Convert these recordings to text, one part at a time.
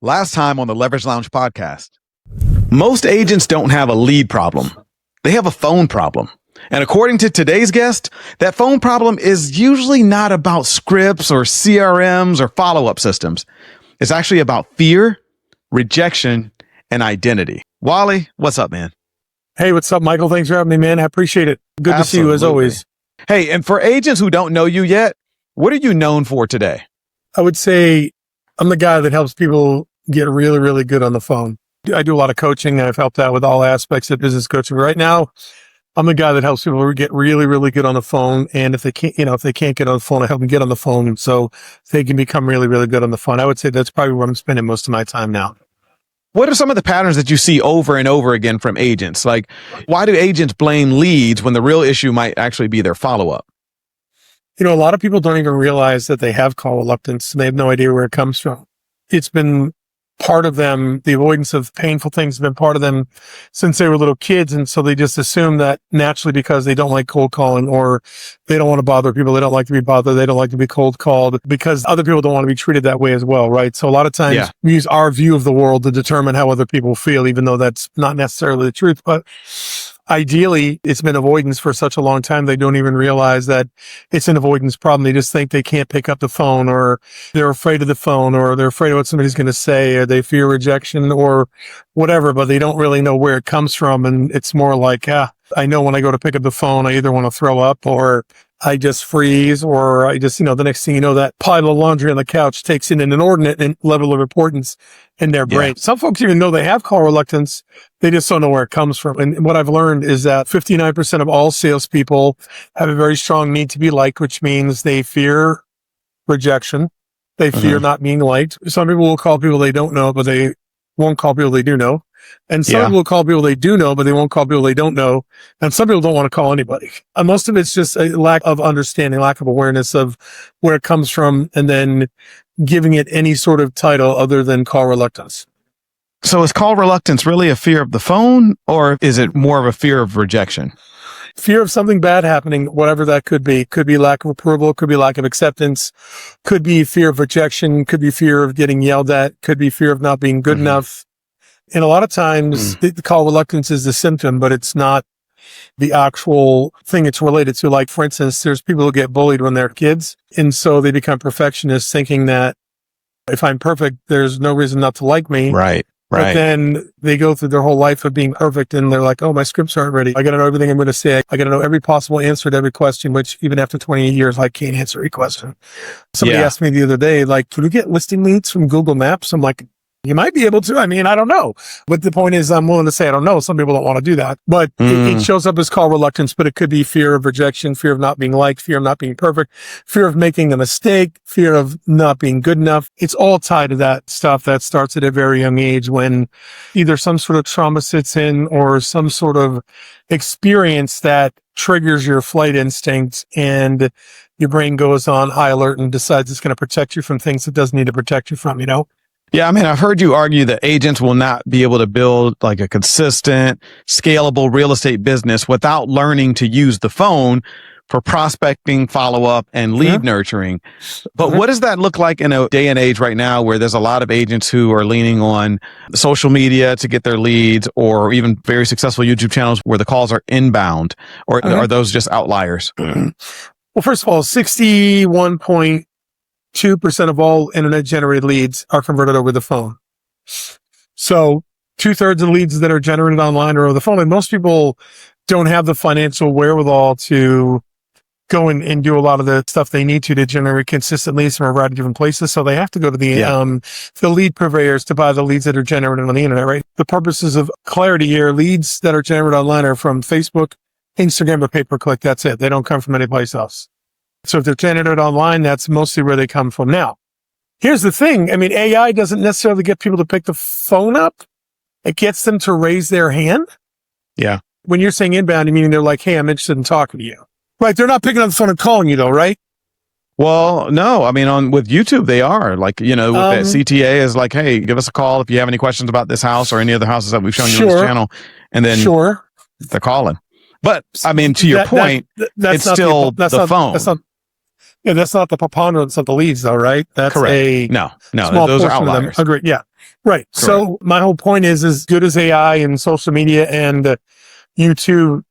Last time on the Leverage Lounge podcast, most agents don't have a lead problem. They have a phone problem. And according to today's guest, that phone problem is usually not about scripts or CRMs or follow-up systems. It's actually about fear, rejection, and identity. Wally, what's up, man? Hey, what's up, Michael? Thanks for having me, man. I appreciate it. Good to see you as always. Hey, and for agents who don't know you yet, what are you known for today? I would say I'm the guy that helps people get really, really good on the phone. I do a lot of coaching. I've helped out with all aspects of business coaching. Right now, I'm the guy that helps people get really, really good on the phone. And if they can't, if they can't get on the phone, I help them get on the phone so they can become really, really good on the phone. I would say that's probably where I'm spending most of my time now. What are some of the patterns that you see over and over again from agents? Like, why do agents blame leads when the real issue might actually be their follow-up? A lot of people don't even realize that they have call reluctance. They have no idea where it comes from. It's been part of them. The avoidance of painful things have been part of them since they were little kids. And so they just assume that naturally because they don't like cold calling or they don't want to bother people. They don't like to be bothered. They don't like to be cold called because other people don't want to be treated that way as well. Right. So a lot of times we use our view of the world to determine how other people feel, even though that's not necessarily the truth. But ideally, it's been avoidance for such a long time. They don't even realize that it's an avoidance problem. They just think they can't pick up the phone, or they're afraid of the phone, or they're afraid of what somebody's going to say, or they fear rejection or whatever, but they don't really know where it comes from. And it's more like, I know when I go to pick up the phone, I either want to throw up or I just freeze, or I just, the next thing you know, that pile of laundry on the couch takes in an inordinate level of importance in their brain. Some folks even know they have call reluctance. They just don't know where it comes from. And what I've learned is that 59% of all salespeople have a very strong need to be liked, which means they fear rejection. They fear not being liked. Some people will call people they don't know, but they won't call people they do know. And some people will call people they do know, but they won't call people they don't know. And some people don't want to call anybody. And most of it's just a lack of understanding, lack of awareness of where it comes from, and then giving it any sort of title other than call reluctance. So is call reluctance really a fear of the phone, or is it more of a fear of rejection? Fear of something bad happening, whatever that could be. Could be lack of approval, could be lack of acceptance, could be fear of rejection, could be fear of getting yelled at, could be fear of not being good enough. And a lot of times the call reluctance is the symptom, but it's not the actual thing it's related to. Like, for instance, there's people who get bullied when they're kids. And so they become perfectionists thinking that if I'm perfect, there's no reason not to like me. Right. But then they go through their whole life of being perfect and they're like, oh, my scripts aren't ready. I got to know everything I'm going to say. I got to know every possible answer to every question, which even after 28 years, I can't answer every question. Somebody asked me the other day, like, can we get listing leads from Google Maps? I'm like, you might be able to. I mean, I don't know. But the point is, I'm willing to say I don't know. Some people don't want to do that. But it shows up as call reluctance, but it could be fear of rejection, fear of not being liked, fear of not being perfect, fear of making a mistake, fear of not being good enough. It's all tied to that stuff that starts at a very young age when either some sort of trauma sits in or some sort of experience that triggers your flight instincts and your brain goes on high alert and decides it's going to protect you from things it doesn't need to protect you from, Yeah, I mean, I've heard you argue that agents will not be able to build like a consistent, scalable real estate business without learning to use the phone for prospecting, follow-up, and lead nurturing. But what does that look like in a day and age right now where there's a lot of agents who are leaning on social media to get their leads, or even very successful YouTube channels where the calls are inbound, or are those just outliers? Well, first of all, 61.2% of all internet generated leads are converted over the phone. So 2/3 of the leads that are generated online are over the phone. And most people don't have the financial wherewithal to go and do a lot of the stuff they need to generate consistent leads from a variety of different places. So they have to go to the lead purveyors to buy the leads that are generated on the internet, right? The purposes of clarity here, leads that are generated online are from Facebook, Instagram, or pay-per-click. That's it. They don't come from anyplace else. So if they're generated online, that's mostly where they come from. Now, here's the thing. I mean, AI doesn't necessarily get people to pick the phone up. It gets them to raise their hand. Yeah. When you're saying inbound, meaning they're like, hey, I'm interested in talking to you. Right. They're not picking up the phone and calling you though, right? Well, no, I mean, with YouTube, they are like, with that CTA is like, hey, give us a call if you have any questions about this house or any other houses that we've shown you on this channel. And then they're calling. But I mean, to your point, it's still the phone. That's not the preponderance of the leads though, right? That's correct. No, small those are portion of them. outliers. Agreed. Yeah. Right. So my whole point is, as good as AI and social media and YouTube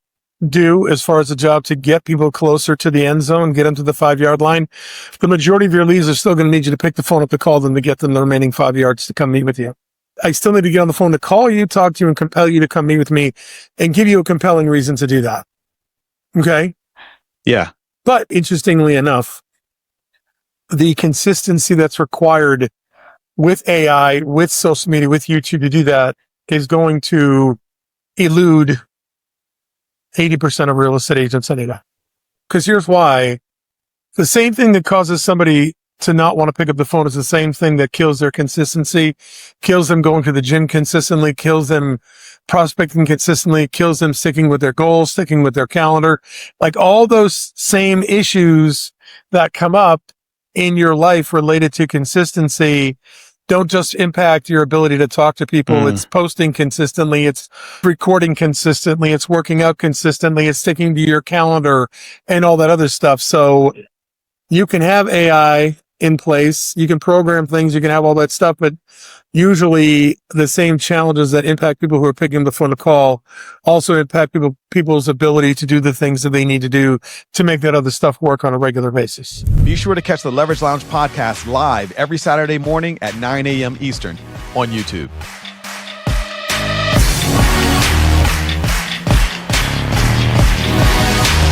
do as far as the job to get people closer to the end zone, get them to the 5-yard line, the majority of your leads are still going to need you to pick the phone up to call them to get them the remaining 5 yards to come meet with you. I still need to get on the phone to call you, talk to you, and compel you to come meet with me and give you a compelling reason to do that. Okay? Yeah. But interestingly enough, the consistency that's required with AI, with social media, with YouTube to do that is going to elude 80% of real estate agents anyway. Because here's why. The same thing that causes somebody to not want to pick up the phone is the same thing that kills their consistency, kills them going to the gym consistently, kills them prospecting consistently, kills them sticking with their goals, sticking with their calendar. Like all those same issues that come up in your life related to consistency don't just impact your ability to talk to people. It's posting consistently. It's recording consistently. It's working out consistently. It's sticking to your calendar and all that other stuff. So you can have AI in place. You can program things. You can have all that stuff, but usually the same challenges that impact people who are picking the phone to call also impact people's ability to do the things that they need to do to make that other stuff work on a regular basis. Be sure to catch the Leverage Lounge podcast live every Saturday morning at 9 a.m. Eastern on YouTube.